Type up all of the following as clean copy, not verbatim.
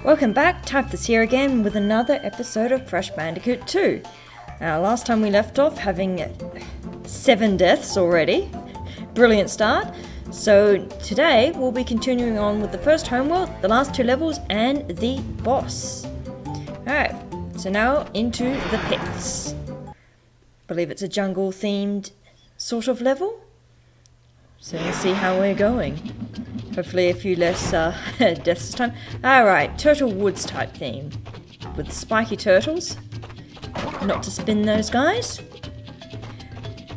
Welcome back, Typeless here again with another episode of Crash Bandicoot 2. Last time we left off having 7 deaths already. Brilliant start. So today we'll be continuing on with the first homeworld, the last 2 levels, and the boss. Alright, so now into the pits. Believe it's a jungle themed sort of level. So we'll see how we're going. Hopefully a few less deaths this time. Alright, Turtle Woods type theme. With spiky turtles. Not to spin those guys.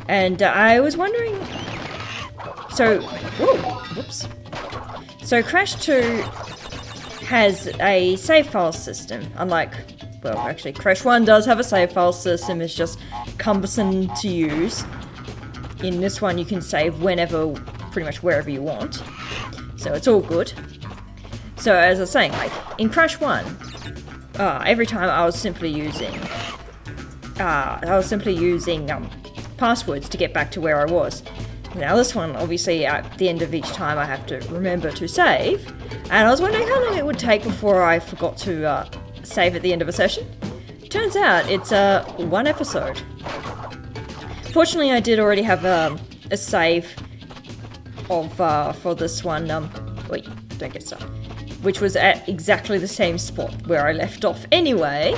And I was wondering... whoops. So Crash 2 has a save file system. Unlike, well actually Crash 1 does have a save file system. It's just cumbersome to use. In this one you can save whenever, pretty much wherever you want. So it's all good. So as I was saying, like, in Crash 1, every time I was simply using passwords to get back to where I was. Now this one, obviously, at the end of each time I have to remember to save. And I was wondering how long it would take before I forgot to save at the end of a session. Turns out it's 1 episode. Fortunately, I did already have a save of for this one. Wait, don't get started. Which was at exactly the same spot where I left off anyway.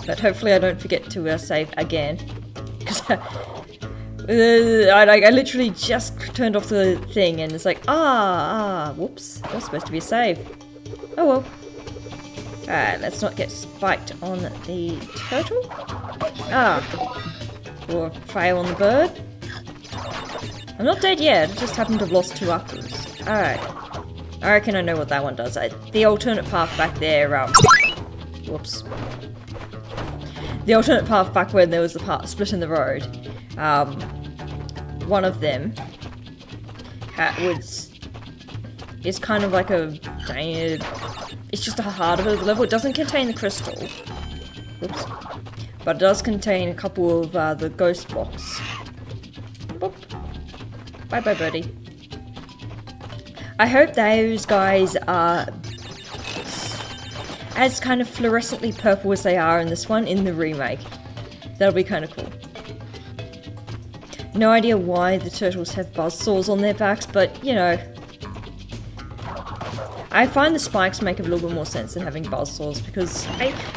But hopefully, I don't forget to save again, because I literally just turned off the thing and it's like whoops, that was supposed to be a save. Oh well. Alright, let's not get spiked on the turtle. Or fail on the bird. I'm not dead yet, I just happen to have lost 2 uppers. Alright. I reckon I know what that one does. The alternate path back there, whoops. The alternate path back when there was the part split in the road. One of them is kind of like it's just a harder bit of the level. It doesn't contain the crystal. Oops. But it does contain a couple of the ghost blocks. Boop. Bye bye, buddy. I hope those guys are as kind of fluorescently purple as they are in this one, in the remake. That'll be kind of cool. No idea why the turtles have buzzsaws on their backs, but, you know. I find the spikes make a little bit more sense than having buzzsaws, because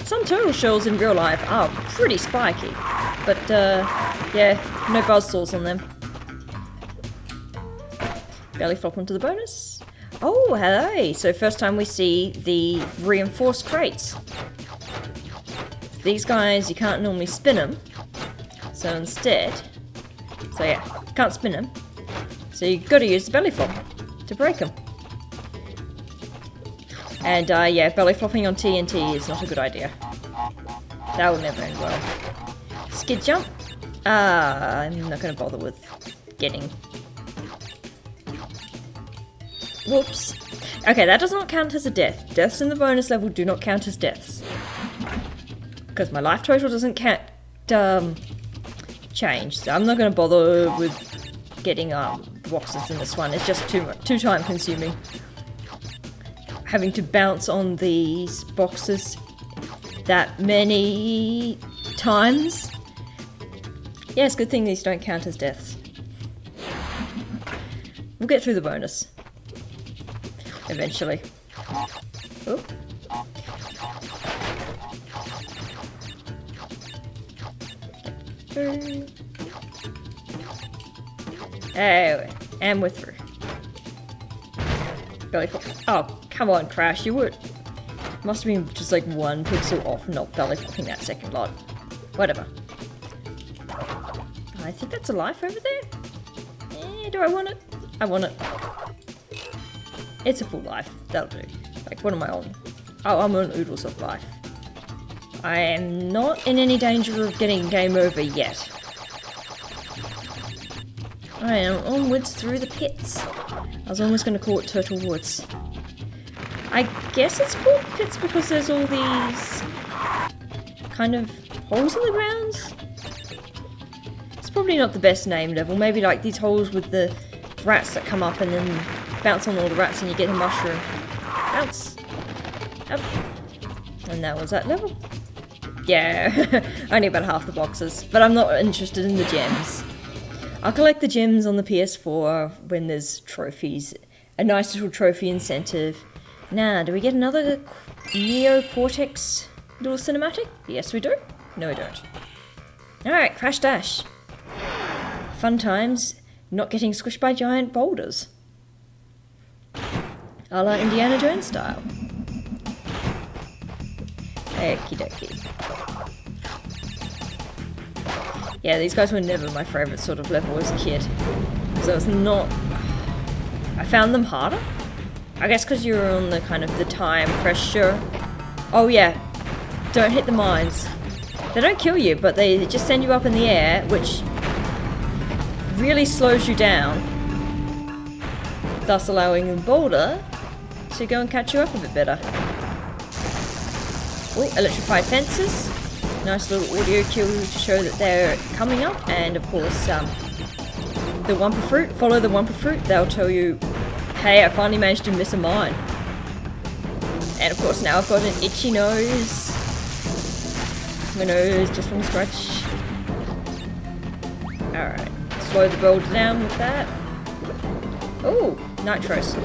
some turtle shells in real life are pretty spiky. But, yeah, no buzzsaws on them. Belly flop onto the bonus. Oh, hey! So first time we see the reinforced crates. These guys, you can't normally spin them. So instead... So yeah, can't spin them. So you've got to use the belly flop to break them. And yeah, belly flopping on TNT is not a good idea. That will never end well. Skid jump. I'm not going to bother with getting... Whoops. Okay, that does not count as a death. Deaths in the bonus level do not count as deaths. Because my life total doesn't count... change. So I'm not going to bother with getting boxes in this one. It's just too time consuming. Having to bounce on these boxes that many times. Yeah, it's a good thing these don't count as deaths. We'll get through the bonus. Eventually. Oh. Anyway, and we're through. Belly flop. Oh, come on, Crash. You would. Must have been just like 1 pixel off not belly flopping that second lot. Whatever. I think that's a life over there. Do I want it? I want it. It's a full life. That'll do. Like, what am I on? Oh, I'm on oodles of life. I am not in any danger of getting game over yet. Alright, I'm onwards through the pits. I was almost going to call it Turtle Woods. I guess it's called pits because there's all these kind of holes in the ground. It's probably not the best named level. Maybe like these holes with the rats that come up and then bounce on all the rats and you get a mushroom. Bounce. Up. And that was that level. Yeah, only about half the boxes, but I'm not interested in the gems. I'll collect the gems on the PS4 when there's trophies. A nice little trophy incentive. Now, do we get another Neo Cortex little cinematic? Yes, we do. No, we don't. Alright, Crash Dash. Fun times, not getting squished by giant boulders. A la Indiana Jones style. Okie dokie. Yeah, these guys were never my favourite sort of level as a kid. Because it was not... I found them harder. I guess because you were on the kind of the time pressure. Oh yeah, don't hit the mines. They don't kill you, but they just send you up in the air, which really slows you down. Thus allowing the boulder to go and catch you up a bit better. Oh, electrified fences. Nice little audio cue to show that they're coming up. And of course, the Wumpa Fruit. Follow the Wumpa Fruit. They'll tell you, hey, I finally managed to miss a mine. And of course now I've got an itchy nose. My nose just from scratch. Alright. Slow the boulder down with that. Oh, nitros.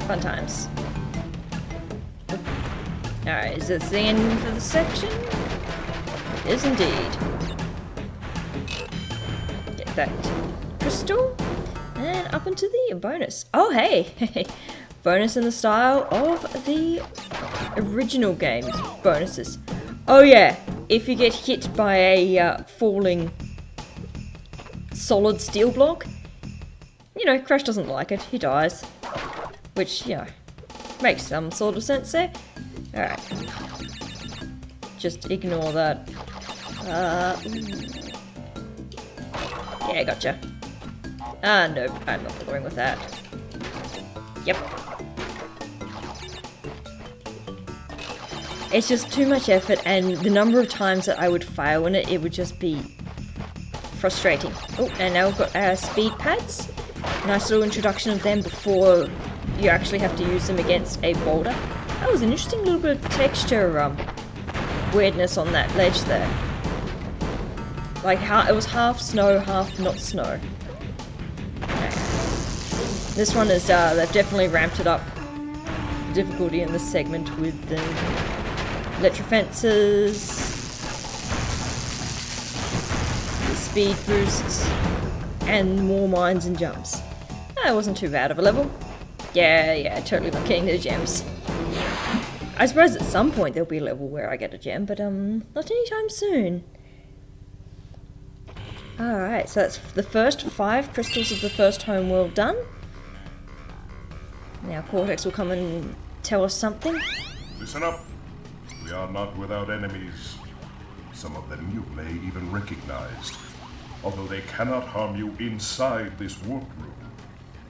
Fun times. Alright, is this the end for the section? It is indeed. Get that crystal. And up into the bonus. Oh, hey! Bonus in the style of the original game's bonuses. Oh yeah, if you get hit by a falling solid steel block, you know, Crash doesn't like it, he dies. Which, you know, makes some sort of sense there. Alright. Just ignore that. Yeah, gotcha. Nope, I'm not bothering with that. Yep. It's just too much effort, and the number of times that I would fail in it, it would just be frustrating. Oh, and now we've got our speed pads. Nice little introduction of them before you actually have to use them against a boulder. That was an interesting little bit of texture weirdness on that ledge there. Like, it was half snow, half not snow. Okay. This one is, they've definitely ramped it up. Difficulty in this segment with the electrofences, the speed boosts, and more mines and jumps. That wasn't too bad of a level. Yeah, totally not getting the gems. I suppose at some point there'll be a level where I get a gem, but not anytime soon. Alright, so that's the first 5 crystals of the first Homeworld done. Now Cortex will come and tell us something. Listen up. We are not without enemies. Some of them you may even recognize. Although they cannot harm you inside this warp room,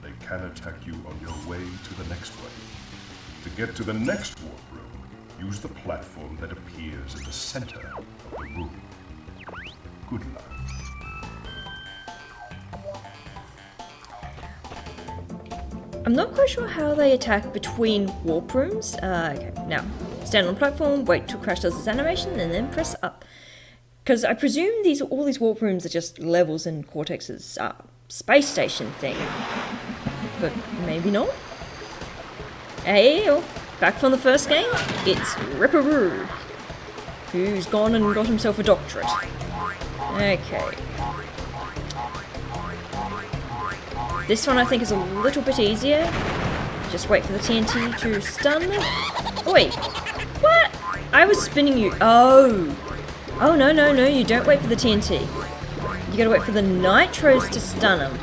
they can attack you on your way to the next one. To get to the next warp room, use the platform that appears in the center of the room. Good luck. I'm not quite sure how they attack between warp rooms. Okay, now, stand on the platform, wait till Crash does his animation, and then press up. Because I presume all these warp rooms are just levels in Cortex's space station thing. But maybe not. Hey, back from the first game, it's Ripperoo, who's gone and got himself a doctorate. Okay. This one I think is a little bit easier. Just wait for the TNT to stun them. Oh wait, what? I was spinning you. Oh, no, you don't wait for the TNT. You gotta wait for the nitros to stun them.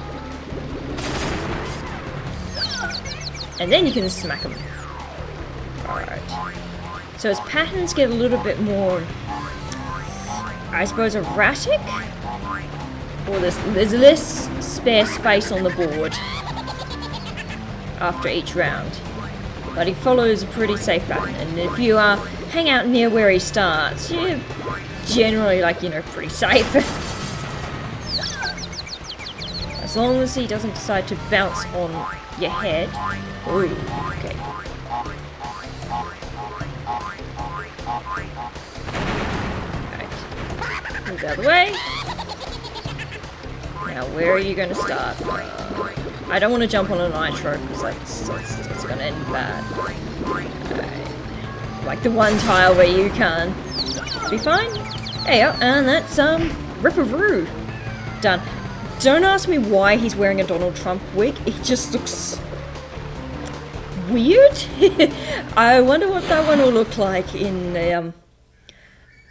And then you can smack them. Alright. So his patterns get a little bit more, I suppose, erratic? Or there's less spare space on the board after each round. But he follows a pretty safe pattern, and if you hang out near where he starts, you're generally, like, you know, pretty safe. As long as he doesn't decide to bounce on your head. Ooh, okay. Right. Move out of the way. Now, where are you going to start? I don't want to jump on a nitro because that's going to end bad. Like the one tile where you can. Be fine. There you go. And that's Ripperoo. Done. Don't ask me why he's wearing a Donald Trump wig. It just looks weird. I wonder what that one will look like in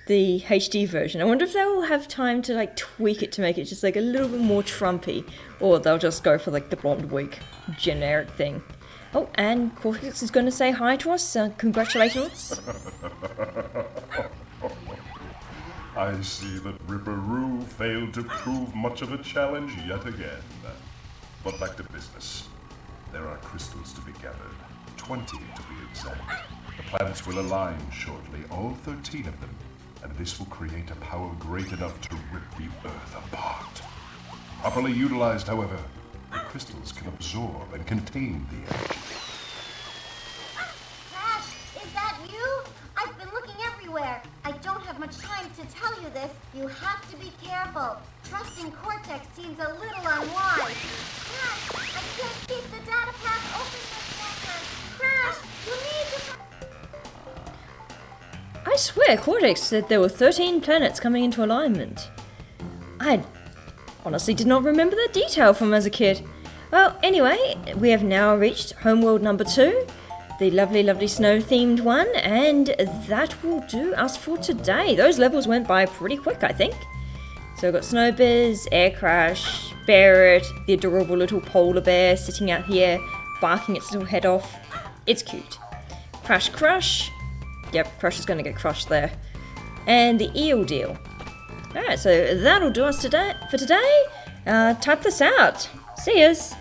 the HD version. I wonder if they will have time to like tweak it to make it just like a little bit more Trumpy, or they'll just go for like the blonde wig generic thing. Oh, and Cortex is going to say hi to us. Congratulations. I see that Ripperoo failed to prove much of a challenge yet again. But back to business. There are crystals to be gathered, 20 to be exact. The planets will align shortly, all 13 of them, and this will create a power great enough to rip the Earth apart. Properly utilized, however, the crystals can absorb and contain the energy. Crash, is that you? I've been looking everywhere. I don't have much time to tell you this. You have to be careful. Trusting Cortex seems a little unwise. Crash, I can't keep the data path open this second. Crash, you need to... I swear Cortex said there were 13 planets coming into alignment. I honestly did not remember that detail from as a kid. Well, anyway, we have now reached Homeworld number 2, the lovely snow-themed one, and that will do us for today. Those levels went by pretty quick, I think. So we've got Snowbiz, Air Crash, Barrett, the adorable little polar bear sitting out here, barking its little head off. It's cute. Crush. Yep, Crush is going to get crushed there. And the eel deal. Alright, so that'll do us for today. Type this out. See yas!